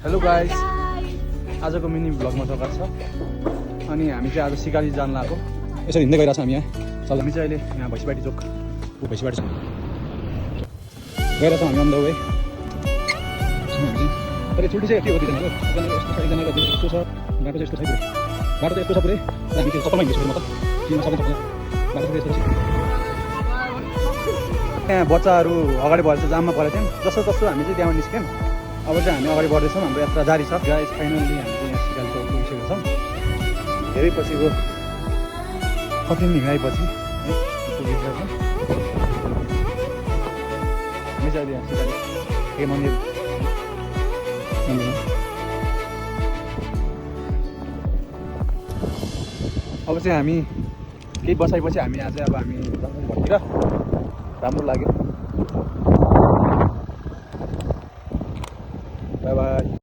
Hello guys, आजको mini भ्लगमा स्वागत छ। अनि हामी चाहिँ आज सिकाली जान लाग्यो। यसरी हिँड्दै गइरहेछौँ हामी यहाँ। चल हामी चाहिँ अहिले यहाँ भैँसीबाटी चोक भैँसीबाटी छ गइरहेछौँ हामी अन द वे। तर चुल्टी चाहिँ के हो दिँदैन हो, यस्तो छ एकजनाको यस्तो छ, बाटो चाहिँ यस्तो छ पुरै, बाटो चाहिँ यस्तो छ पुरै। हामी चाहिँ सबै हिँड्छौँ म त किन सबै सक्दैन, बाटो चाहिँ यस्तो छ। यहाँ बच्चाहरू अगाडि बढेर चाहिँ जाममा परेको थियौँ। जस्तो तस्तो हामी चाहिँ त्यहाँबाट निस्क्यौँ। अब चाहिँ हामी अगाडि बढ्दैछौँ, हाम्रो यात्रा जारी छ। गाइस फाइनल्ली हामी चाहिँ यहाँ सिकाली चौक पुगिसकेका छौँ। धेरै पछिको कठिन हिँडाइपछि पुगिसकेका छौँ। हामी चाहिँ अहिले यहाँ सिकाली के मन्दिर अब चाहिँ हामी केही बसाइपछि हामी आज अब हामी जङ्गल भट्टिएर राम्रो लाग्यो।